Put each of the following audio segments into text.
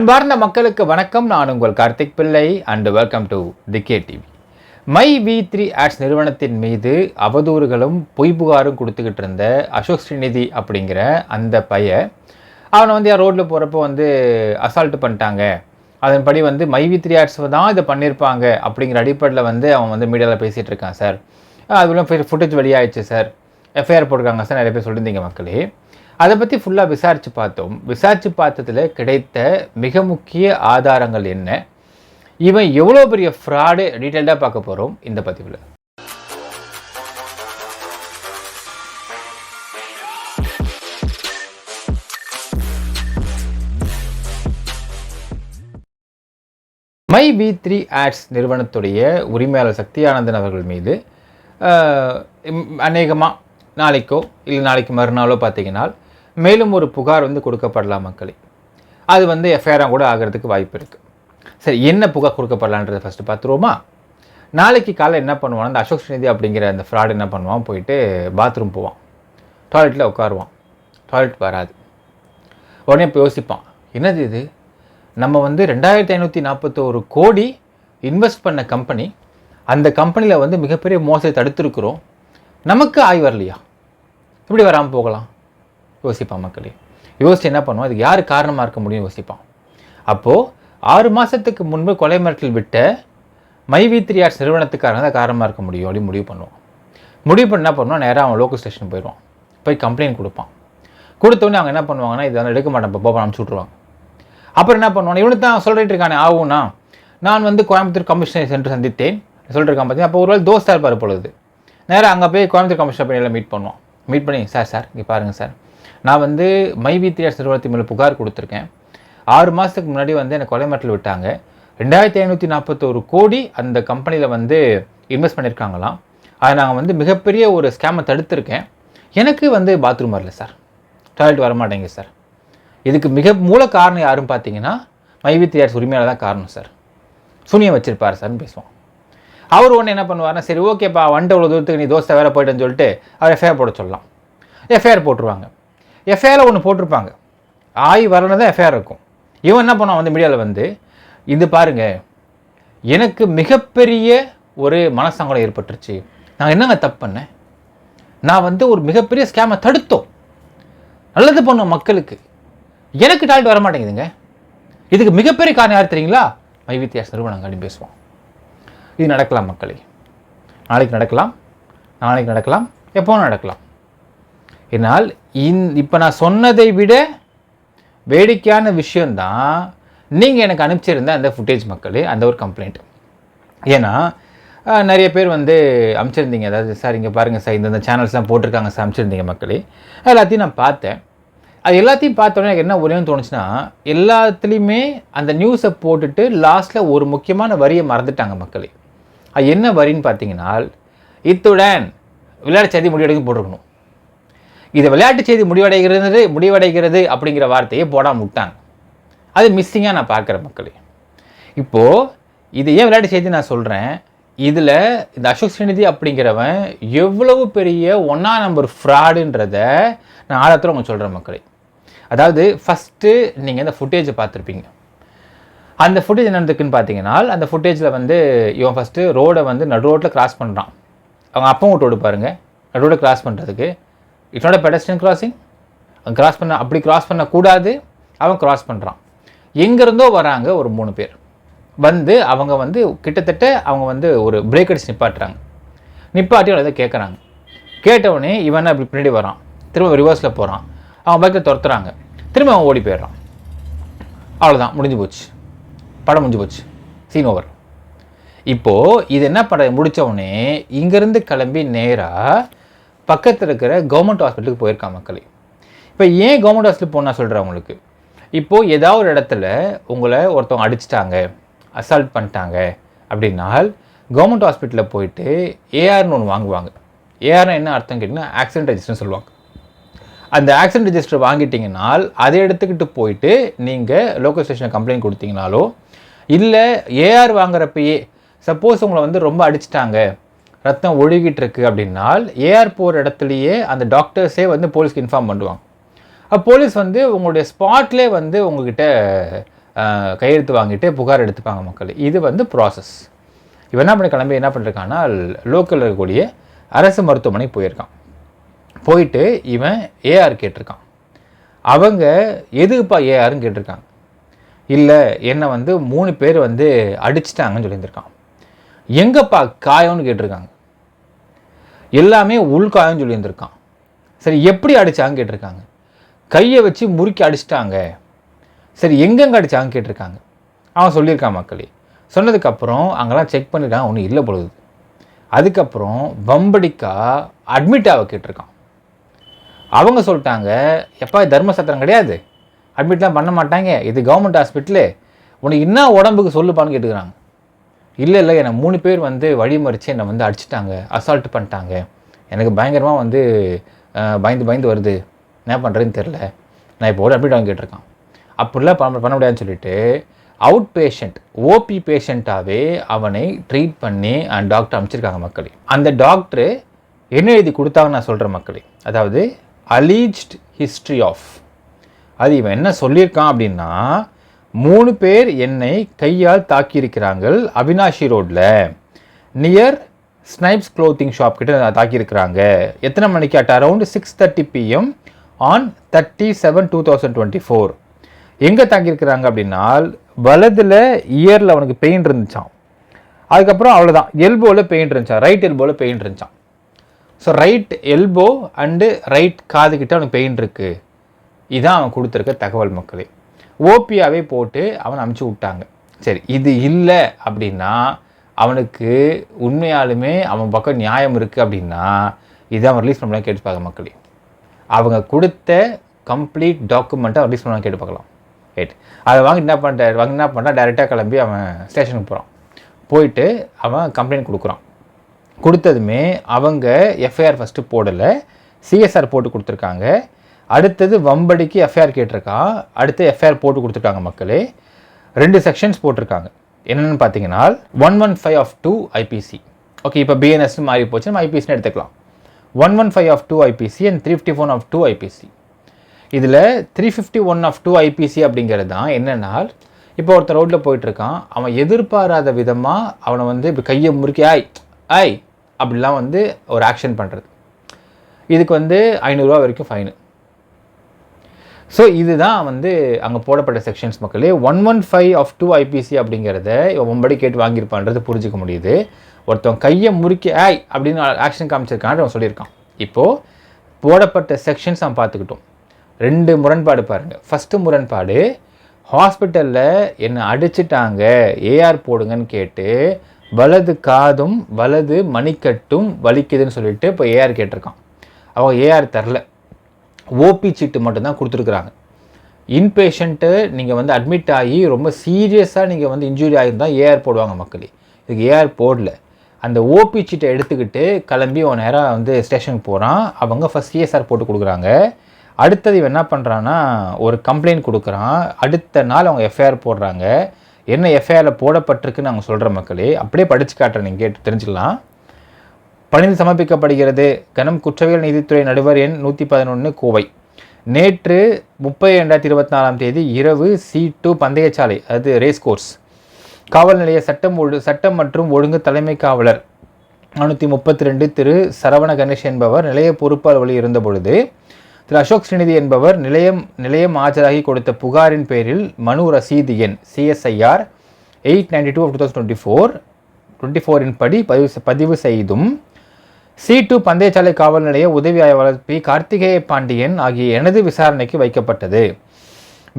அன்பார்ந்த மக்களுக்கு வணக்கம். நான் உங்கள் Karthik Pillai and welcome to the K TV. My வி3 ஆட்ஸ் நிறுவனத்தின் மீது அவதூறுகளும் பொய் புகாரும் கொடுத்துக்கிட்டு இருந்த அசோக் ஸ்ரீநிதி அப்படிங்கிற அந்த அவனை யார் ரோட்டில் போகிறப்போ அசால்ட்டு பண்ணிட்டாங்க. அதன்படி மை வி3 ஆட்ஸ் தான் இதை பண்ணியிருப்பாங்க அப்படிங்கிற அடிப்படையில் அவன் மீடியாவில் பேசிகிட்டு இருக்கான் சார். அதுவும் ஃபுட்டேஜ் வெளியாகிடுச்சு சார், எஃப்ஐஆர் போட்டிருக்காங்க சார், நிறைய பேர் சொல்லியிருந்தீங்க மக்களே. அதை பற்றி ஃபுல்லாக விசாரித்து பார்த்தோம். விசாரித்து பார்த்ததில் கிடைத்த மிக முக்கிய ஆதாரங்கள் என்ன, இவன் எவ்வளோ பெரிய ஃப்ராடு, டீட்டெயில்டாக பார்க்க போகிறோம் இந்த பதிவில். மை வி3 ஆட்ஸ் நிறுவனத்துடைய உரிமையாளர் சக்தியானந்தன் அவர்கள் மீது அநேகமாக நாளைக்கோ இல்லை நாளைக்கு மறுநாளோ பார்த்தீங்கன்னா மேலும் ஒரு புகார் கொடுக்கப்படலாம் மக்களே. அது எஃப்ஐஆராக கூட ஆகிறதுக்கு வாய்ப்பு இருக்குது. சரி, என்ன புகார் கொடுக்கப்படலான்றதை ஃபஸ்ட்டு பார்த்துருவோமா? நாளைக்கு காலையில் என்ன பண்ணுவான், அந்த அசோக் ஸ்ரீநிதி அப்படிங்கிற அந்த ஃப்ராட் என்ன பண்ணுவான், போயிட்டு பாத்ரூம் போவான், டாய்லெட்டில் உட்காருவான், டாய்லெட் வராது. உடனே இப்போ யோசிப்பான், என்னது இது, நம்ம 2541 கோடி இன்வெஸ்ட் பண்ண கம்பெனி, அந்த கம்பெனியில் மிகப்பெரிய மோசடி தடுத்துருக்குறோம், நமக்கு ஆய் வரலையா, இப்படி வராமல் போகலாம் யோசிப்பான் மக்களே. யோசிச்சு என்ன பண்ணுவான், இதுக்கு யார் காரணமாக இருக்க முடியும் யோசிப்பான். அப்போது 6 மாதத்துக்கு முன்பு கொலை மிரட்டல் விட்ட மை வி3 ஆட்ஸ் நிறுவனத்துக்காரங்க தான் காரணமாக இருக்க முடியும் அப்படின்னு முடிவு பண்ணுவான். முடிவு பண்ண என்ன பண்ணுவான், நேராக அவன் லோக்கல் ஸ்டேஷன் போயிடுவான், போய் கம்ப்ளைண்ட் கொடுப்பான். கொடுத்தோடனே அவங்க என்ன பண்ணுவாங்கன்னா, இதை எடுக்க மாட்டேன், இப்போ அனுப்பிச்சி விட்ருவாங்க. அப்புறம் என்ன பண்ணுவான், இவனுக்கு தான் சொல்லிட்டு இருக்கானே ஆகும்னா, நான் கோயம்புத்தூர் கமிஷனர் சென்று சந்தித்தேன் சொல்லிட்டு இருக்கான் பார்த்தீங்கன்னா. அப்போ ஒரு வேளை தோஸ்தா இருப்பார் பொழுது, நேராக அங்கே போய் கோயம்புத்தூர் கமிஷனர் பணியில் மீட் பண்ணுவான். மீட் பண்ணி, சார் இங்கே பாருங்கள் சார், நான் மை வி3 ஆட்ஸ் நிறுவனத்தின் மேலே புகார் கொடுத்துருக்கேன். 6 மாதத்துக்கு முன்னாடி எனக்கு கொலை மிரட்டல் விட்டாங்க. 2541 கோடி அந்த கம்பெனியில் இன்வெஸ்ட் பண்ணியிருக்காங்களாம். அதை நாங்கள் மிகப்பெரிய ஒரு ஸ்கேமை தடுத்திருக்கேன். எனக்கு பாத்ரூம் வரல சார், டாய்லெட் வர மாட்டேங்க சார். இதுக்கு மிக மூல காரணம் யாரும் பார்த்தீங்கன்னா மை வி3 ஆட்ஸ் உரிமையாளர் தான் காரணம் சார், சுனியை வச்சிருப்பார் சார்னு பேசுவோம். அவர் ஒன்று என்ன பண்ணுவார்னா, சரி ஓகேப்பா, இவ்வளோ தூரத்துக்கு நீ தோஸ்தை வேறு போயிட்டேன்னு சொல்லிட்டு அவர் எஃப்ஐஆர் போட சொல்லலாம். எஃப்ஐஆர் போட்டுருவாங்க. எஃப்ஐஆரில் ஒன்று போட்டிருப்பாங்க, ஆய் வரணும் தான் எஃப்ஐஆர் இருக்கும். இவன் என்ன பண்ணுவான், மீடியாவில் இது பாருங்கள், எனக்கு மிகப்பெரிய ஒரு மனசங்கடம் ஏற்பட்டுருச்சு, நான் என்னங்க தப்பு பண்ணேன், நான் ஒரு மிகப்பெரிய ஸ்கேமை தடுத்தோம், நல்லது பண்ணோம் மக்களுக்கு, எனக்கு டாய்லெட் வர மாட்டேங்குதுங்க, இதுக்கு மிகப்பெரிய காரணம் யார் தெரியுங்களா, மை வி3 ஆட்ஸ் நிறுவனம் அப்படின்னு பேசுவோம். இது நடக்கலாம் மக்களே, நாளைக்கு நடக்கலாம், நாளைக்கு நடக்கலாம், எப்போ நடக்கலாம். என்னால் இப்போ நான் சொன்னதை விட வேடிக்கையான விஷயந்தான் நீங்கள் எனக்கு அனுப்பிச்சிருந்த அந்த ஃபுட்டேஜ் மக்களே, அந்த ஒரு கம்ப்ளைண்ட். ஏன்னா நிறைய பேர் அனுப்பிச்சிருந்தீங்க, அதாவது சார் இங்கே பாருங்கள் சார், இந்த சேனல்ஸ்லாம் போட்டிருக்காங்க சார், அனுப்பிச்சிருந்தீங்க மக்களே. எல்லாத்தையும் நான் பார்த்தேன். அது எல்லாத்தையும் பார்த்தோன்னே எனக்கு என்ன ஒரே தோணுச்சுன்னா, எல்லாத்துலேயுமே அந்த நியூஸை போட்டுட்டு லாஸ்ட்டில் ஒரு முக்கியமான வரியை மறந்துட்டாங்க மக்களே. அது என்ன வரின்னு பார்த்தீங்கன்னா, இத்துடன் விளையாட்டு செய்தி முடிவடைக்கு போட்டிருக்கணும். இதை விளையாட்டு செய்தி முடிவடைகிறது அப்படிங்கிற வார்த்தையை போடாமல் விட்டாங்க. அது மிஸ்ஸிங்காக நான் பார்க்குறேன் மக்களே. இப்போது இது ஏன் விளையாட்டு செய்தி நான் சொல்கிறேன், இதில் இந்த அசோக் ஸ்ரீநிதி அப்படிங்கிறவன் எவ்வளவு பெரிய 1ஆம் நம்பர் ஃப்ராடுன்றத நான் ஆழத்தில் உங்களுக்கு சொல்கிறேன் மக்களே. அதாவது ஃபஸ்ட்டு நீங்கள் இந்த ஃபுட்டேஜை பார்த்துருப்பீங்க. அந்த ஃபுட்டேஜ் என்ன இருக்குன்னு பார்த்தீங்கன்னா, அந்த ஃபுட்டேஜில் இவன் ஃபஸ்ட்டு ரோடை நடு ரோட்டில் கிராஸ் பண்ணுறான். அவங்க அப்பா வீட்டு ரோடு பாருங்கள், நடு ரோடை கிராஸ் பண்ணுறதுக்கு இட்ஸ் நாட் பெடஸ்ட்ரியன் கிராசிங், அப்படி கிராஸ் பண்ணக்கூடாது, அவன் கிராஸ் பண்ணுறான். எங்கேருந்தோ வராங்க ஒரு 3 பேர் அவங்க கிட்டத்தட்ட அவங்க ஒரு பிரேக் அடிச்சு நிப்பாட்டுறாங்க. நிப்பாட்டி அவளை கேட்குறாங்க. கேட்டவுடனே இவன் அப்படி பின்னாடி வரான், திரும்ப ரிவர்ஸில் போகிறான், அவன் பைக்கில் துரத்துறாங்க, திரும்ப அவன் ஓடி போயிடுறான். அவ்வளோதான், முடிஞ்சு போச்சு, படம் முடிஞ்சு போச்சு, சீன் ஓவர். இப்போது இது என்ன பண்ணுறது, முடித்தவுடனே இங்கேருந்து கிளம்பி நேராக பக்கத்தில் இருக்கிற கவர்மெண்ட் ஹாஸ்பிட்டலுக்கு போயிருக்கான் மக்களே. இப்போ ஏன் கவர்மெண்ட் ஹாஸ்பிட்டல் போனால் சொல்கிறேன் உங்களுக்கு, இப்போது ஏதாவது ஒரு இடத்துல உங்களை ஒருத்தவங்க அடிச்சிட்டாங்க, அசால்ட் பண்ணிட்டாங்க அப்படின்னால் கவர்மெண்ட் ஹாஸ்பிட்டலில் போயிட்டு ஏஆர்னு ஒன்று வாங்குவாங்க. ஏஆர்னா என்ன அர்த்தம் கேட்டிங்கன்னா, ஆக்சிடென்ட் ரெஜிஸ்டர்னு சொல்லுவாங்க. அந்த ஆக்சிடென்ட் ரெஜிஸ்டர் வாங்கிட்டீங்கன்னால் அதை எடுத்துக்கிட்டு போயிட்டு நீங்கள் லோக்கல் ஸ்டேஷனில் கம்ப்ளைண்ட் கொடுத்தீங்கனாலோ, இல்லை ஏஆர் வாங்குறப்பயே சப்போஸ் உங்களை ரொம்ப அடிச்சிட்டாங்க, ரத்தம் ஒழுகிட்டு இருக்கு அப்படின்னால் ஏஆர் போகிற இடத்துலையே அந்த டாக்டர்ஸே போலீஸ்க்கு இன்ஃபார்ம் பண்ணுவாங்க. போலீஸ் உங்களுடைய ஸ்பாட்லேயே உங்ககிட்ட கையெழுத்து வாங்கிட்டு புகார் எடுத்துப்பாங்க மக்கள். இது வந்து ப்ராசஸ். இவன் என்ன பண்ணி கிளம்பி என்ன பண்ணிருக்கான்னா லோக்கலில் இருக்கக்கூடிய அரசு மருத்துவமனை போயிருக்கான். போயிட்டு இவன் ஏஆர் கேட்டிருக்கான். அவங்க எதுக்குப்பா ஏஆர்னு கேட்டிருக்காங்க. இல்லை என்னை வந்து 3 பேர் வந்து அடிச்சிட்டாங்கன்னு சொல்லியிருந்திருக்கான். எங்கப்பா காயம்னு கேட்டிருக்காங்க. எல்லாமே உள்காயம்னு சொல்லியிருந்திருக்கான். சரி எப்படி அடித்தாங்கன்னு கேட்டிருக்காங்க. கையை வச்சு முறுக்கி அடிச்சிட்டாங்க. சரி எங்கெங்கே அடித்தாங்கன்னு கேட்டிருக்காங்க. அவன் சொல்லியிருக்கான் மக்களே. சொன்னதுக்கப்புறம் அங்கெல்லாம் செக் பண்ணிட்டான், ஒன்றும் இல்லை பொழுது. அதுக்கப்புறம் பம்படிக்கா அட்மிட் ஆக கேட்டிருக்கான். அவங்க சொல்லிட்டாங்க, எப்பா தர்மசத்திரம் கிடையாது, அட்மிட்லாம் பண்ண மாட்டாங்க, இது கவர்மெண்ட் ஹாஸ்பிட்டலு, உனக்கு என்ன உடம்புக்கு சொல்லுப்பான்னு கேட்டுக்கிறாங்க. இல்லை என்னை 3 பேர் வந்து வழிமறித்து என்னை வந்து அடிச்சிட்டாங்க, அசால்ட் பண்ணிட்டாங்க, எனக்கு பயங்கரமாக வந்து பயந்து வருது, என்ன பண்ணுறதுன்னு தெரில, நான் இப்போ அட்மிட் ஆக கேட்டிருக்கான். அப்படிலாம் பண்ண முடியாதுன்னு சொல்லிட்டு அவுட் பேஷண்ட் ஓபி பேஷண்ட்டாகவே அவனை ட்ரீட் பண்ணி டாக்டர் அமைச்சிருக்காங்க மக்களே. அந்த டாக்டரு என்ன எழுதி கொடுத்தாங்கன்னு நான் சொல்கிறேன் மக்களே. அதாவது அலீஜ்ட் ஹிஸ்ட்ரி ஆஃப், அது இவன் என்ன சொல்லியிருக்கான் அப்படின்னா, 3 பேர் என்னை கையால் தாக்கியிருக்கிறார்கள் அவினாஷி ரோட்டில் நியர் ஸ்னைப்ஸ் க்ளோத்திங் ஷாப் கிட்ட தாக்கியிருக்கிறாங்க. எத்தனை மணிக்கு? At around 6:30 PM on 30/7/2024. எங்கே தாக்கியிருக்கிறாங்க அப்படின்னா வலதில் இயரில் அவனுக்கு பெயின் இருந்துச்சான். அதுக்கப்புறம் அவ்வளோதான், எல்போவில் பெயின் இருந்துச்சான், ரைட் எல்போவில் பெயின் இருந்துச்சான். So right elbow and right காதுகிட்ட அவனுக்கு பெயின் இருக்குது. இதுதான் அவன் கொடுத்துருக்க தகவல் மக்களே. ஓபியாவே போட்டு அவனை அமுச்சு விட்டாங்க. சரி, இது இல்லை அப்படின்னா அவனுக்கு உண்மையாலுமே அவன் பக்கம் நியாயம் இருக்குது அப்படின்னா இதை அவன் ரிலீஸ் பண்ணலாம் கேட்டு பார்க்க மக்களே. அவங்க கொடுத்த கம்ப்ளீட் டாக்குமெண்ட்டை ரிலீஸ் பண்ணலாம் கேட்டு பார்க்கலாம். ரைட், அதை வாங்கி என்ன பண்ணுறான், டைரெக்டாக கிளம்பி அவன் ஸ்டேஷனுக்கு போகிறான். போயிட்டு அவன் கம்ப்ளைண்ட் கொடுக்குறான். கொடுத்ததுமே அவங்க எஃப்ஐஆர் ஃபஸ்ட்டு போடலை, சிஎஸ்ஆர் போட்டு கொடுத்துருக்காங்க. அடுத்தது வம்படிக்கு எஃப்ஐஆர் கேட்டிருக்கான். அடுத்து எஃப்ஐஆர் போட்டு கொடுத்துருக்காங்க மக்களே. 2 செக்ஷன்ஸ் போட்டிருக்காங்க. என்னென்னு பார்த்தீங்கன்னா 115 of 2 IPC. ஓகே, இப்போ பிஎன்எஸ்னு மாறி போச்சு, நம்ம ஐபிசின்னு எடுத்துக்கலாம். 115 of 2 IPC and 351 of 2 IPC. இதில் 351 of 2 IPC அப்படிங்கிறது தான் என்னென்னா, இப்போ ஒருத்தர் ரோட்டில் போயிட்டுருக்கான், அவன் எதிர்பாராத விதமாக அவனை வந்து இப்படி கையை முறுக்கி ஆய் அப்படிலாம் வந்து ஒரு ஆக்ஷன் பண்ணுறது. இதுக்கு வந்து 500 ரூபா வரைக்கும் ஃபைனு. ஸோ இதுதான் வந்து அங்கே போடப்பட்ட செக்ஷன்ஸ் மக்களே. 115 of 2 IPC அப்படிங்கிறத ஒன்படி கேட்டு வாங்கியிருப்பான்றது புரிஞ்சிக்க முடியுது. ஒருத்தவன் கையை முறுக்கி அப்படின்னு ஆக்ஷன் காமிச்சிருக்கான்னு அவன் சொல்லியிருக்கான். இப்போது போடப்பட்ட செக்ஷன்ஸ் அவன் பார்த்துக்கிட்டோம். 2 முரண்பாடு பாருங்கள். ஃபஸ்ட்டு முரண்பாடு, ஹாஸ்பிட்டலில் என்னை அடிச்சிட்டாங்க, ஏஆர் போடுங்கன்னு கேட்டு வலது காதும் வலது மணிக்கட்டும் வலிக்குதுன்னு சொல்லிட்டு இப்போ ஏஆர் கேட்டிருக்கான். அவங்க ஏஆர் தரல, ஓபி சீட்டு மட்டும்தான் கொடுத்துருக்குறாங்க. இன்பேஷண்ட்டு நீங்கள் வந்து அட்மிட் ஆகி ரொம்ப சீரியஸாக நீங்கள் வந்து இன்ஜுரி ஆகியிருந்தால் ஏஆர் போடுவாங்க மக்களே. இதுக்கு ஏஆர் போடல. அந்த ஓபி சீட்டை எடுத்துக்கிட்டு கிளம்பி அவன் நேராக வந்து ஸ்டேஷனுக்கு போகிறான். அவங்க ஃபஸ்ட் சிஎஸ்ஆர் போட்டு கொடுக்குறாங்க. அடுத்தது இவன் என்ன பண்ணுறான்னா ஒரு கம்ப்ளைண்ட் கொடுக்குறான். அடுத்த நாள் அவங்க எஃப்ஐஆர் போடுறாங்க. என்ன எஃப்ஐஆரில் போடப்பட்டிருக்குன்னு அவங்க சொல்கிற மக்களே, அப்படியே படித்து காட்டுறேன், நீங்கள் கேட்டு தெரிஞ்சுக்கலாம். பணிந்து சமர்ப்பிக்கப்படுகிறது. கனம் குற்றவியல் நீதித்துறை நடுவர் எண் 111 கோவை. நேற்று 30/2024 இரவு C2 பந்தயச்சாலை, அது ரேஸ் கோர்ஸ், காவல் நிலைய சட்டம் மற்றும் ஒழுங்கு தலைமை காவலர் 432 திரு சரவண கணேஷ் என்பவர் நிலைய பொறுப்பு அலுவலில் இருந்த பொழுது திரு அசோக் ஸ்ரீநிதி என்பவர் நிலையம் ஆஜராகி கொடுத்த புகாரின் பேரில் மனு ரசீது எண் CSIR 892 of 2024 படி பதிவு செய்தும் C2 பந்தயச்சாலை காவல் நிலைய உதவி ஆய்வாளர் பி கார்த்திகேய பாண்டியன் ஆகிய எனது விசாரணைக்கு வைக்கப்பட்டது.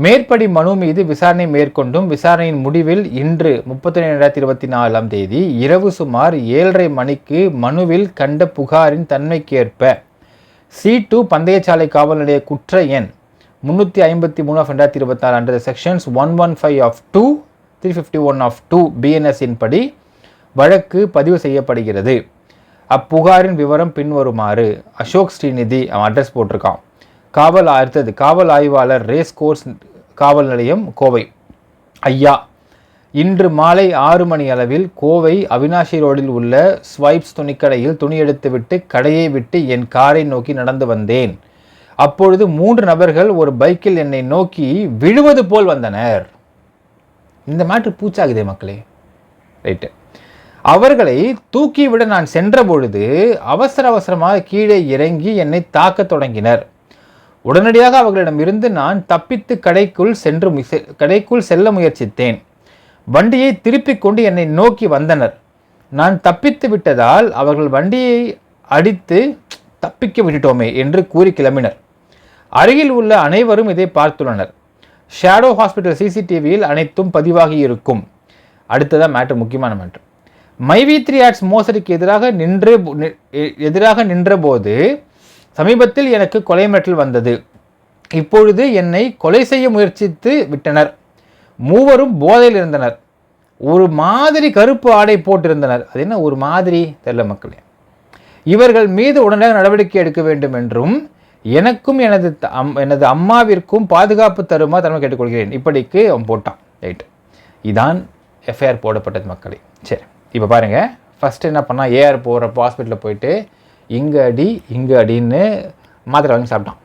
மேற்படி மனு மீது விசாரணை மேற்கொண்டும் விசாரணையின் முடிவில் இன்று 30/2024 இரவு சுமார் 7:30 மணிக்கு மனுவில் கண்ட புகாரின் தன்மைக்கேற்ப C2 பந்தயச்சாலை காவல் நிலைய குற்ற எண் 353 of 2024 under the sections 115 of 2, 351 of 2 BNS படி வழக்கு பதிவு செய்யப்படுகிறது. அப்புகாரின் விவரம் பின்வருமாறு. அசோக் ஸ்ரீநிதி, அவன் அட்ரஸ் போட்டிருக்கான். காவல் ஆய்வாளர் ரேஸ் கோர்ஸ் காவல் நிலையம் கோவை. ஐயா, இன்று மாலை 6 மணி அளவில் கோவை அவினாஷி ரோடில் உள்ள ஸ்வைப்ஸ் துணிக்கடையில் துணி எடுத்துவிட்டு கடையை விட்டு என் காரை நோக்கி நடந்து வந்தேன். அப்பொழுது 3 நபர்கள் ஒரு பைக்கில் என்னை நோக்கி விழுவது போல் வந்தனர். இந்த மேட்ரு பூச்சாகுதே மக்களே. ரைட்டு. அவர்களை தூக்கிவிட நான் சென்ற பொழுது அவசரமாக கீழே இறங்கி என்னை தாக்க தொடங்கினர். உடனடியாக அவர்களிடமிருந்து நான் தப்பித்து கடைக்குள் செல்ல முயற்சித்தேன். வண்டியை திருப்பிக் கொண்டு என்னை நோக்கி வந்தனர். நான் தப்பித்து விட்டதால் அவர்கள் வண்டியை அடித்து தப்பிக்க விட்டுட்டோமே என்று கூறி கிளம்பினர். அருகில் உள்ள அனைவரும் இதை பார்த்துள்ளனர். ஷேடோ ஹாஸ்பிட்டல் சிசிடிவியில் அனைத்தும் பதிவாகி இருக்கும். அடுத்ததான் மேட்ரு, முக்கியமான மேட்ரு. மைவி3 ஆட்ஸ் மோசடிக்கு எதிராக நின்றபோது சமீபத்தில் எனக்கு கொலை மிரட்டல் வந்தது. இப்பொழுது என்னை கொலை செய்ய முயற்சித்து விட்டனர். மூவரும் போதையில் இருந்தனர். ஒரு மாதிரி கருப்பு ஆடை போட்டிருந்தனர். அது என்ன ஒரு மாதிரி தெரியல மக்களே. இவர்கள் மீது உடனடியாக நடவடிக்கை எடுக்க வேண்டும் என்றும் எனக்கும் எனது அம்மாவிற்கும் பாதுகாப்பு தருமா கேட்டுக்கொள்கிறேன். இப்படிக்கு அவன் போட்டான். ரைட். இதான் எஃப்ஐஆர் போடப்பட்டது மக்களே. சரி, இப்போ பாருங்கள். ஃபஸ்ட்டு என்ன பண்ணால், ஏஆர் போகிறப்போ ஹாஸ்பிட்டலில் போயிட்டு இங்கே அடின்னு மாத்திரை வாங்கி சாப்பிட்டான்.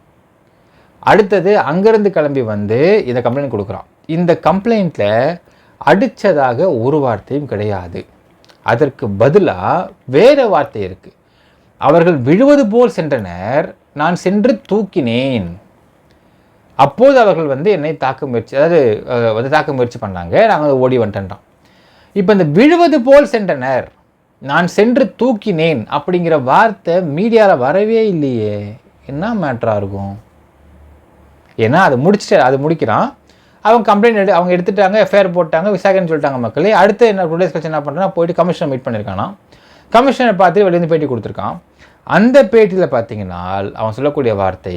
அடுத்தது அங்கேருந்து கிளம்பி வந்து இந்த கம்ப்ளைண்ட் கொடுக்குறான். இந்த கம்ப்ளைண்ட்டில் அடித்ததாக ஒரு வார்த்தையும் கிடையாது. அதற்கு பதிலாக வேறு வார்த்தை இருக்குது. அவர்கள் விழுவது போல் சென்றனர், நான் சென்று தூக்கினேன். அப்போது அவர்கள் வந்து என்னை தாக்க முயற்சி பண்ணாங்க, நாங்கள் ஓடி வந்துட்டோம். இப்போ இந்த விழுவது போல் சென்றனர், நான் சென்று தூக்கினேன் அப்படிங்கிற வார்த்தை மீடியாவில் வரவே இல்லையே. என்ன மேட்டராக இருக்கும்? ஏன்னா அது முடிக்கிறான். அவங்க கம்ப்ளைண்ட் அவங்க எடுத்துட்டாங்க, எஃப்ஐஆர் போட்டாங்க, விசாகன்னு சொல்லிட்டாங்க மக்களே. அடுத்து என்ன 2 days கழிச்சு என்ன பண்ணுறேன்னா போயிட்டு கமிஷனர் மீட் பண்ணியிருக்கானா. கமிஷனை பார்த்து வெளியேருந்து பேட்டி கொடுத்துருக்கான். அந்த பேட்டியில் பார்த்தீங்கன்னா அவன் சொல்லக்கூடிய வார்த்தை,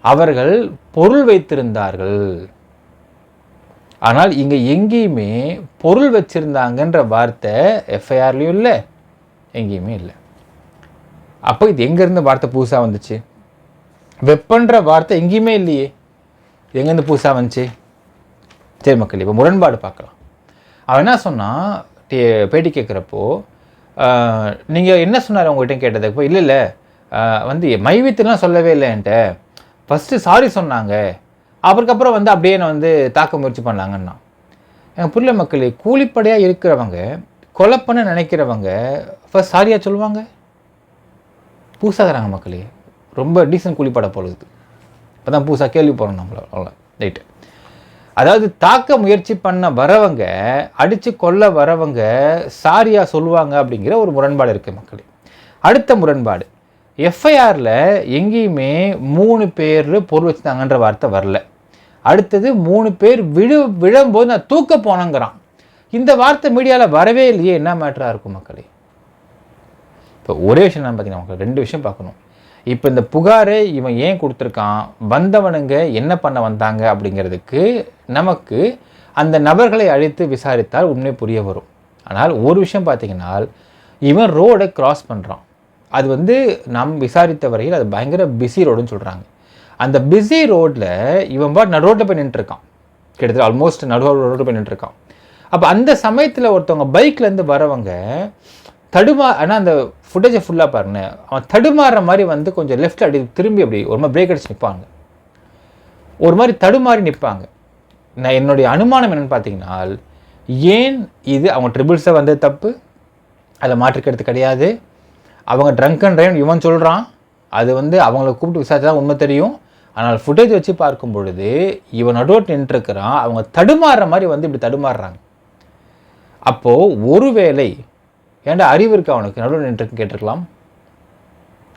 அவர்கள் பொருள் வைத்திருந்தார்கள். ஆனால் இங்கே எங்கேயுமே பொருள் வச்சுருந்தாங்கன்ற வார்த்தை எஃப்ஐஆர்லேயும் இல்லை, எங்கேயுமே இல்லை. அப்போ இது எங்கேருந்து வார்த்தை புதுசாக வந்துச்சு? வெப்பன்ற வார்த்தை எங்கேயுமே இல்லையே, எங்கேருந்து புதுசாக வந்துச்சு? சரி மக்கள், இப்போ முரண்பாடு பார்க்கலாம். அவன் என்ன சொன்னான் பேட்டி கேட்குறப்போ, நீங்கள் என்ன சொன்னார் உங்கள்கிட்ட கேட்டதுக்கு? இல்லை வந்து மைவித்துலாம் சொல்லவே இல்லை என்கிட்ட. ஃபஸ்ட்டு சாரி சொன்னாங்க, அவருக்கப்புறம் வந்து அப்படியே நான் வந்து தாக்க முயற்சி பண்ணாங்கன்னா. எங்கள் புள்ள மக்களே, கூலிப்படையாக இருக்கிறவங்க, கொலை பண்ண நினைக்கிறவங்க ஃபஸ்ட் சாரியாக சொல்லுவாங்க? பூசாகிறாங்க மக்களே, ரொம்ப டீசன்ட் கூலிப்படை பொழுது. இப்போ தான் பூசா கேள்வி போகிறோம் நம்மள. அவ்வளோ ரைட்டு. அதாவது தாக்க முயற்சி பண்ண வரவங்க, அடித்து கொல்ல வரவங்க சாரியாக சொல்லுவாங்க அப்படிங்கிற ஒரு முரண்பாடு இருக்குது மக்களே. அடுத்த முரண்பாடு, எஃப்ஐஆரில் எங்கேயுமே 3 பேர் பொருள் வச்சுட்டாங்கன்ற வார்த்தை வரல. அடுத்தது 3 பேர் விழும்போது நான் தூக்க போனேங்கிறான். இந்த வார்த்தை மீடியாவில் வரவே இல்லையே. என்ன மேட்டராக இருக்கும் மக்களே? இப்போ ஒரே விஷயம் தான் பார்த்தீங்கன்னா மக்கள், 2 விஷயம் பார்க்கணும். இப்போ இந்த புகாரை இவன் ஏன் கொடுத்துருக்கான், வந்தவனுங்க என்ன பண்ண வந்தாங்க அப்படிங்கிறதுக்கு நமக்கு அந்த நபர்களை அழைத்து விசாரித்தால் உண்மை புரிய வரும். ஆனால் ஒரு விஷயம் பார்த்தீங்கன்னா, இவன் ரோடை கிராஸ் பண்ணுறான். அது வந்து நாம் விசாரித்த வரையில் அது பயங்கர பிஸி ரோடுன்னு சொல்கிறாங்க. அந்த பிஸி ரோட்டில் இவன் ரோட்டில் போய் நின்றுருக்கான். கிட்டத்தட்ட ஆல்மோஸ்ட் ரோட்டில் போய் நின்றுருக்கான். அப்போ அந்த சமயத்தில் ஒருத்தவங்க பைக்லேருந்து வரவங்க ஆனால் அந்த ஃபுட்டேஜை ஃபுல்லாக பாருங்க, அவன் தடுமாறுற மாதிரி வந்து கொஞ்சம் லெஃப்ட்டில் அடி திரும்பி அப்படி ஒரு மாதிரி பிரேக் அடிச்சு நிற்பாங்க, ஒரு மாதிரி தடுமாறி நிற்பாங்க. நான் என்னுடைய அனுமானம் என்னென்னு பார்த்தீங்கன்னா, ஏன் இது அவங்க ட்ரிபிள்ஸை வந்து தப்பு, அதில் மாற்றுக்கிறது கிடையாது. அவங்க ட்ரங்க் அண்ட் ட்ரைவ் இவன் சொல்கிறான், அது வந்து அவங்கள கூப்பிட்டு விசாரிச்சா உண்மை தெரியும். ஆனால் ஃபுட்டேஜ் வச்சு பார்க்கும் பொழுது இவன் நடுவோட்டு நின்றுருக்கிறான், அவங்க தடுமாறுற மாதிரி வந்து இப்படி தடுமாறுறாங்க. அப்போது ஒருவேளை ஏன்டா அறிவு இருக்கா அவனுக்கு, நடுவில் நின்றுருக்கு கேட்டிருக்கலாம்.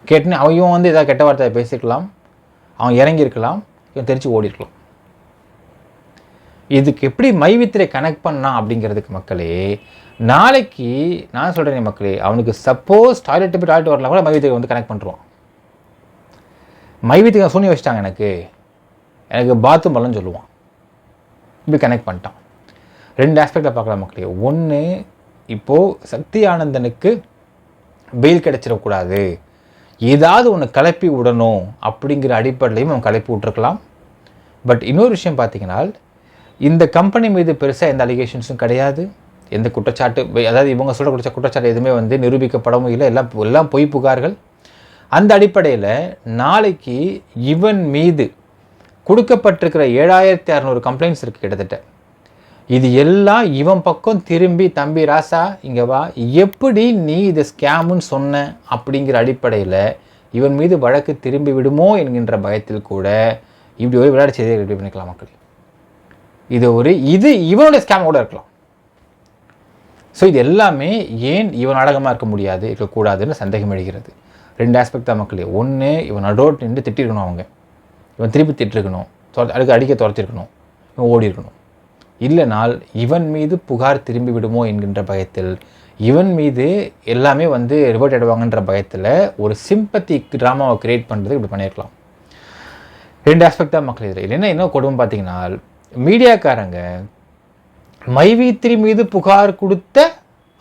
கேட்டுன்னு அவன் வந்து ஏதாவது கெட்ட வார்த்தையை பேசியிருக்கலாம், அவன் இறங்கியிருக்கலாம், இவன் தெரிச்சு ஓடிருக்கலாம். இதுக்கு எப்படி மைவித்திரை கனெக்ட் பண்ணான் அப்படிங்கிறதுக்கு மக்களே, நாளைக்கு நான் சொல்கிறேன் மக்களே, அவனுக்கு சப்போஸ் டாய்லெட் போய் டாய்லெட் வரலாம் கூட மைவித்திரை வந்து கனெக்ட் பண்ணுறான். மைவித்திரை சூனி வச்சிட்டாங்க, எனக்கு பாத்ரூம் வரலன்னு சொல்லுவான். இப்படி கனெக்ட் பண்ணிட்டான். 2 ஆஸ்பெக்டில் பார்க்கலாம் மக்களே. ஒன்று, இப்போது சக்தி ஆனந்தனுக்கு பெயில் கிடைச்சிடக்கூடாது, ஏதாவது ஒன்று கலப்பி விடணும் அப்படிங்கிற அடிப்படையிலையும் அவன் கலப்பி விட்டுருக்கலாம். பட் இன்னொரு விஷயம் பார்த்தீங்கன்னா, இந்த கம்பெனி மீது பெருசாக எந்த அலிகேஷன்ஸும் கிடையாது, எந்த குற்றச்சாட்டு, அதாவது இவங்க சொல்கிற குற்றச்சாட்டு எதுவுமே வந்து நிரூபிக்கப்படவும் இல்லை, எல்லாம் பொய் புகார்கள். அந்த அடிப்படையில் நாளைக்கு இவன் மீது கொடுக்கப்பட்டிருக்கிற 7600 கம்ப்ளைண்ட்ஸ் இருக்குது. கிட்டத்தட்ட இது எல்லாம் இவன் பக்கம் திரும்பி, தம்பி ராசா இங்கே வா, எப்படி நீ இது ஸ்கேமுன்னு சொன்ன அப்படிங்கிற அடிப்படையில் இவன் மீது வழக்கு திரும்பி விடுமோ என்கின்ற பயத்தில் கூட இப்படி ஒரு விளையாட்டு செய்தியை ரெடி பண்ணிக்கலாம் மக்கள். இது இவனுடைய ஸ்கேம் கூட இருக்கலாம். ஸோ இது எல்லாமே ஏன் இவன் நாடகமாக இருக்க முடியாது, இருக்கக்கூடாதுன்னு சந்தேகம் எழுகிறது. 2 ஆஸ்பெக்ட் தான் மக்களே. ஒன்று, இவன் நடுரோட் நின்று திட்டிருக்கணும், அவங்க இவன் திருப்பி திட்டிருக்கணும், அடிக்க துரத்திருக்கணும், இவன் ஓடி இருக்கணும். இல்லைனால் இவன் மீது புகார் திரும்பி விடுமோ என்கின்ற பயத்தில், இவன் மீது எல்லாமே ரிவர்ட் ஆடுவாங்கன்ற பயத்தில் ஒரு சிம்பத்தி ட்ராமாவை கிரியேட் பண்ணுறதுக்கு இப்படி பண்ணியிருக்கலாம். 2 ஆஸ்பெக்ட் தான் மக்கள் இதில். இல்லைன்னா என்ன கொடுமை பார்த்தீங்கன்னா, மீடியாக்காரங்க மைவி3 மீது புகார் கொடுத்த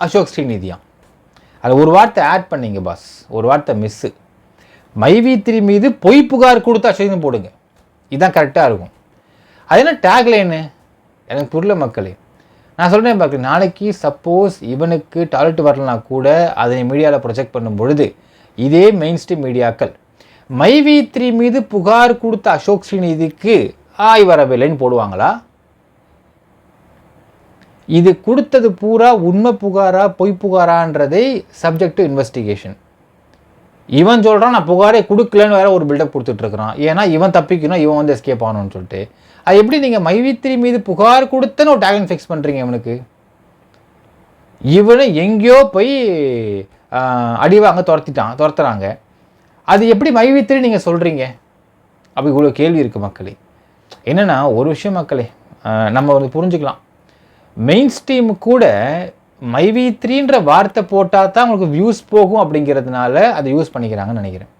அசோக் ஸ்ரீநிதியாம். அதில் ஒரு வார்த்தை ஆட் பண்ணிங்க பாஸ், ஒரு வார்த்தை மிஸ்ஸு. மைவி3 மீது பொய் புகார் கொடுத்த அசோக் போடுங்க, இதுதான் கரெக்டாக இருக்கும். அது என்ன டேக்லைனு எனக்கு புரியல மக்களே. நான் சொல்கிறேன் பார்க்க, நாளைக்கு சப்போஸ் இவனுக்கு டாய்லெட் வரலனா கூட அதை மீடியாவில் ப்ரொஜெக்ட் பண்ணும் பொழுது இதே மெயின் ஸ்ட்ரீம் மீடியாக்கள் மைவி3 மீது புகார் கொடுத்த அசோக் ஸ்ரீநிதிக்கு ஆய் வரவில்லைன்னு போடுவாங்களா? இது கொடுத்தது பூரா உண்மை புகாரா பொய் புகாரான்றதை சப்ஜெக்ட் டு இன்வெஸ்டிகேஷன். இவன் சொல்கிறான் நான் புகாரே கொடுக்கலன்னு வேற ஒரு பில்டப் கொடுத்துட்ருக்குறான். ஏன்னா இவன் தப்பிக்கணும், இவன் எஸ்கேப் ஆகணும்னு சொல்லிட்டு. அது எப்படி நீங்கள் மைவி3 மீது புகார் கொடுத்தன்னு ஒரு டேக்லைன் ஃபிக்ஸ் பண்ணுறீங்க? இவனுக்கு இவனை எங்கேயோ போய் அடிவாங்க துரத்துறாங்க. அது எப்படி மைவி3 நீங்கள் சொல்கிறீங்க? அப்படி இவ்வளோ கேள்வி இருக்குது மக்களே. என்னென்னா ஒரு விஷயம் மக்களே, நம்ம புரிஞ்சுக்கலாம். மெயின் ஸ்ட்ரீம் கூட மைவி3ன்ற வார்த்தை போட்டால் தான் உங்களுக்கு வியூஸ் போகும் அப்படிங்கிறதுனால அதை யூஸ் பண்ணிக்கிறாங்கன்னு நினைக்கிறேன்.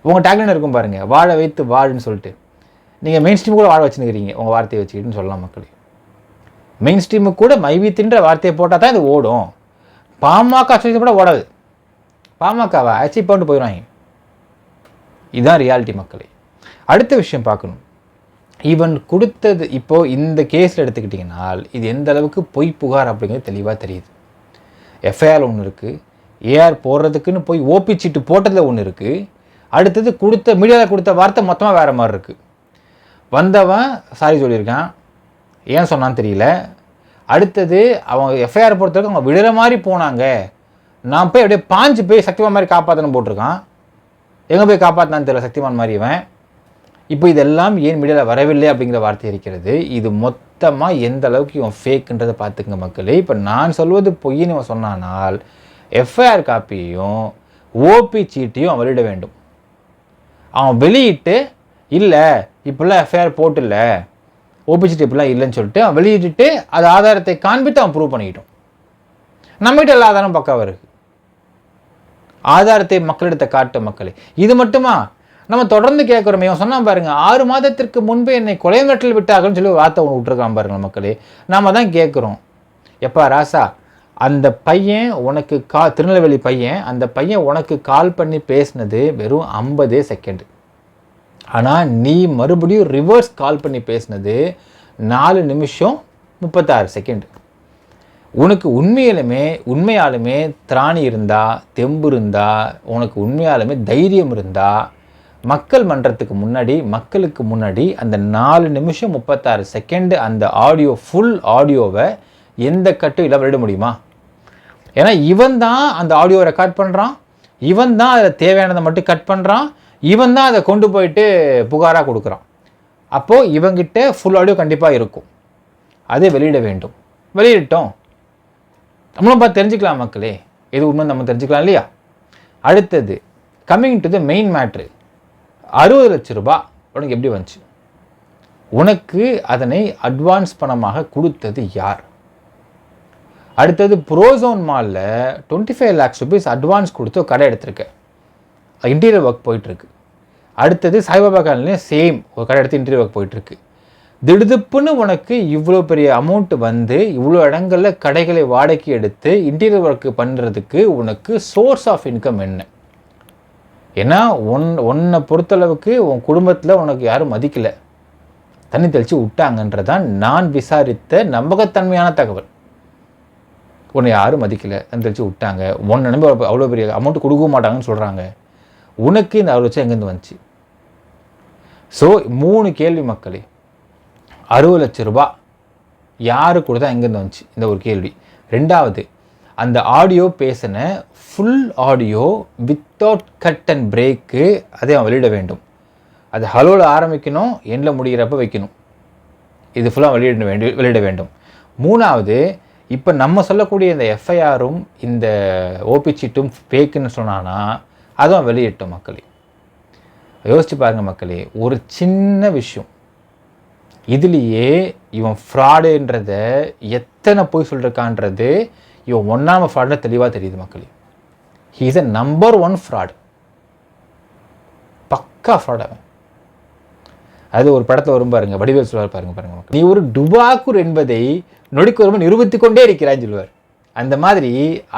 உங்கள் டேக்லைன் இருக்கும் பாருங்கள், வாழ வைத்து வாழுன்னு சொல்லிட்டு. நீங்கள் மெயின் ஸ்ட்ரீம் கூட வாழ வச்சுருக்கிறீங்க உங்கள் வார்த்தையை வச்சுக்கிட்டுன்னு சொல்லலாம் மக்களே. மெயின் ஸ்ட்ரீமுக்கு கூட மைவி3ன்ற வார்த்தையை போட்டால் தான் இது ஓடும். பாமக அசோசியேஷன் கூட ஓடாது. பாமகவை அச்சீவ் பண்ணிட்டு போயிடுவாங்க. இதுதான் ரியாலிட்டி மக்களே. அடுத்த விஷயம் பார்க்கணும், இவன் கொடுத்தது இப்போது இந்த கேஸில் எடுத்துக்கிட்டிங்கன்னா இது எந்த அளவுக்கு பொய் புகார் அப்படிங்கிறது தெளிவாக தெரியுது. எஃப்ஐஆர் ஒன்று இருக்குது, ஏஆர் போடுறதுக்குன்னு போய் ஓபி சீட்டு போட்டதில் ஒன்று இருக்குது. அடுத்தது மீடியாவில் கொடுத்த வார்த்தை மொத்தமாக வேறு மாதிரி இருக்குது. வந்தவன் சாரி சொல்லியிருக்கான், ஏன் சொன்னான்னு தெரியல. அடுத்தது அவங்க எஃப்ஐஆர் பொறுத்தவரைக்கும் அவங்க விடுற மாதிரி போனாங்க, நான் போய் அப்படியே பாஞ்சு போய் சக்திமான் மாதிரி காப்பாற்றணும் போட்டிருக்கான். எங்கே போய் காப்பாற்றினான்னு தெரியல சக்திமான் மாதிரி இவன். இப்போ இதெல்லாம் ஏன் மீடியாவில் வரவில்லை அப்படிங்கிற வார்த்தை இருக்கிறது. இது மொத்தமாக எந்த அளவுக்கு இவன் ஃபேக்குன்றதை பார்த்துக்குங்க மக்களே. இப்போ நான் சொல்வது பொய்ன்னு இவன் சொன்னானால் எஃப்ஐஆர் காப்பியையும் ஓபி சீட்டையும் அவன் வெளியிட வேண்டும். அவன் வெளியிட்டு இல்லை இப்போல்லாம் எஃப்ஐஆர் போட்டில்ல, ஓபி சீட்டு இப்படிலாம் இல்லைன்னு சொல்லிட்டு அவன் வெளியிட்டு அது ஆதாரத்தை காண்பித்து அவன் ப்ரூவ் பண்ணிக்கிட்டோம். நம்மகிட்ட எல்லா ஆதாரம் பக்காவாக இருக்குது. ஆதாரத்தை மக்களிடத்தை காட்ட மக்களே. இது மட்டுமா நம்ம தொடர்ந்து கேட்குறோமே, இவன் சொன்னான் பாருங்க, 6 மாதத்திற்கு முன்பு என்னை கொலை மிரட்டல் விட்டாங்கன்னு சொல்லி வார்த்தை ஒன்று விட்டுருக்கான் பாருங்க மக்களே. நாம தான் கேட்குறோம், எப்பா ராசா அந்த பையன் உனக்கு திருநெல்வேலி பையன், அந்த பையன் உனக்கு கால் பண்ணி பேசினது வெறும் 50 செகண்ட். ஆனால் நீ மறுபடியும் ரிவர்ஸ் கால் பண்ணி பேசினது 4 நிமிஷம் 36 செகண்ட். உனக்கு உண்மையாலுமே திராணி இருந்தா, தெம்பு இருந்தா, உனக்கு உண்மையாலுமே தைரியம் இருந்தா மக்களுக்கு முன்னாடி அந்த 4 நிமிஷம் 36 செகண்ட் அந்த ஃபுல் ஆடியோவை எந்த கட்டும் இல்லை வெளியிட முடியுமா? ஏன்னா இவன் தான் அந்த ஆடியோவை ரெக்கார்ட் பண்ணுறான், இவன் தான் அதில் தேவையானதை மட்டும் கட் பண்ணுறான், இவன் தான் அதை கொண்டு போயிட்டு புகாராக கொடுக்குறான். அப்போது இவங்கிட்ட ஃபுல் ஆடியோ கண்டிப்பாக இருக்கும், அதை வெளியிட வேண்டும். வெளியிட்டோம், நம்மளும் பார்த்து தெரிஞ்சுக்கலாம் மக்களே, எது உண்மை நம்ம தெரிஞ்சுக்கலாம் இல்லையா? அடுத்தது coming to the main matter, 60 லட்சம் ரூபாய் உனக்கு எப்படி வந்துச்சு? உனக்கு அதனை அட்வான்ஸ் பணமாக கொடுத்தது யார்? அடுத்தது ப்ரோசோன் மாலில் 25 lakhs rupees அட்வான்ஸ் கொடுத்து கடை எடுத்திருக்க, இன்டீரியர் ஒர்க் போயிட்டுருக்கு. அடுத்தது சாய்பாபா காலனிலையும் சேம் ஒரு கடை எடுத்து இன்டீரியர் ஒர்க் போயிட்டுருக்கு. திடுதுப்புன்னு உனக்கு இவ்வளோ பெரிய அமௌண்ட் இவ்வளோ இடங்களில் கடைகளை வாடகைக்கு எடுத்து இன்டீரியர் ஒர்க்கு பண்ணுறதுக்கு உனக்கு சோர்ஸ் ஆஃப் இன்கம் என்ன? ஏன்னா உன்னை பொறுத்தளவுக்கு உன் குடும்பத்தில் உனக்கு யாரும் மதிக்கலை, தண்ணி தெளித்து விட்டாங்கன்றதான் நான் விசாரித்த நம்பகத்தன்மையான தகவல். உன்னை யாரும் மதிக்கலை, தண்ணி தெளித்து விட்டாங்க, உன்னை நம்பி அவ்வளோ பெரிய அமௌண்ட் கொடுக்க மாட்டாங்கன்னு சொல்கிறாங்க. உனக்கு இந்த 60 லட்சம் எங்கேருந்து வந்துச்சு? ஸோ 3 கேள்வி மக்களே. 60 லட்சம் ரூபாய் யாரு கொடுத்தா எங்கேருந்து வந்துச்சு இந்த ஒரு கேள்வி. ரெண்டாவது, அந்த ஆடியோ பேசின full audio without cut and break அதை அவன் வெளியிட வேண்டும். அது ஹலோவில் ஆரம்பிக்கணும், எண்டில் முடிகிறப்ப வைக்கணும். இது ஃபுல்லாக வெளியிட வேண்டும். மூணாவது, இப்போ நம்ம சொல்லக்கூடிய இந்த எஃப்ஐஆரும் இந்த ஓபி சீட்டும் ஃபேக்குன்னு சொன்னான்னா அதுவும் வெளியிட்டோம் மக்களே. யோசிச்சு பாருங்கள் மக்களே, ஒரு சின்ன விஷயம் இதுலேயே இவன் ஃப்ராடுன்றத எத்தனை போய் சொல்லிருக்கான்றது இவன் ஒன்றாம் ஃப்ராடு தெளிவாக தெரியுது மக்களே. He is a number 1 fraud, பக்கா ஃப்ராட் அவன். அது ஒரு படத்தில் வரும் பாருங்க, வடிவேல் சொல்லுவார் பாருங்க, நீ ஒரு டுபாக்கூர் என்பதை நொடிக்கு ஒருவன் நிரூபித்து கொண்டே இருக்கிறான்னு சொல்லுவார். அந்த மாதிரி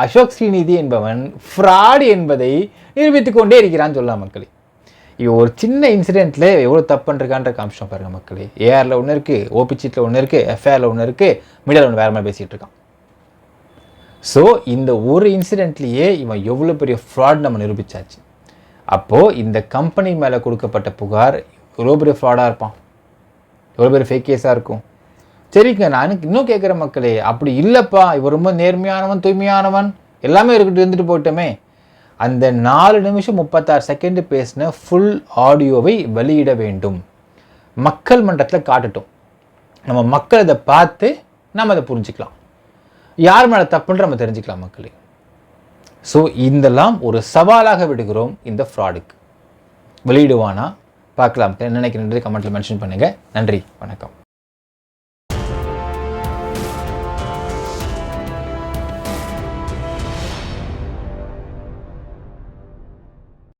அசோக் ஸ்ரீநிதி என்பவன் ஃப்ராடு என்பதை நிரூபித்து கொண்டே இருக்கிறான்னு சொல்லலாம் மக்களே. இவன் ஒரு சின்ன இன்சிடென்ட்டில் எவ்வளோ தப்பு பண்ணிருக்கான்ற காமிச்சோம் பாருங்க மக்களே. ஏஆரில் ஒன்று இருக்குது, ஓபி சீட்டில் ஒன்று இருக்குது, எஃப்ஐஆரில் ஒன்று இருக்குது, மீடியாவில் ஒன்று வேறு மாதிரி பேசிகிட்டு இருக்கான். ஸோ இந்த ஒரு இன்சிடென்ட்லேயே இவன் எவ்வளோ பெரிய ஃப்ராட் நம்ம நிரூபித்தாச்சு. அப்போது இந்த கம்பெனி மேலே கொடுக்கப்பட்ட புகார் எவ்வளோ பெரிய ஃப்ராடாக இருப்பான், எவ்வளோ பெரிய ஃபேக் கேஸாக இருக்கும். சரிங்க, நான் இன்னும் கேட்குற மக்களே, அப்படி இல்லைப்பா இவர் ரொம்ப நேர்மையானவன், தூய்மையானவன், எல்லாமே இருந்துட்டு போட்டோமே, அந்த 4 நிமிஷம் 36 செகண்டு பேசின ஃபுல் ஆடியோவை வெளியிட வேண்டும். மக்கள் மன்றத்தில் காட்டட்டும். நம்ம மக்கள் அதை பார்த்து நம்ம அதை புரிஞ்சுக்கலாம், யார் மேலே தப்புன்ற நம்ம தெரிஞ்சுக்கலாம் மக்களே. ஸோ இதெல்லாம் ஒரு சவாலாக விடுகிறோம் இந்த ஃப்ராடுக்கு. வெளியிடுவானா பார்க்கலாம். என்ன நினைக்கிறேன் கமெண்ட்டில் மென்ஷன் பண்ணுங்கள். நன்றி, வணக்கம்.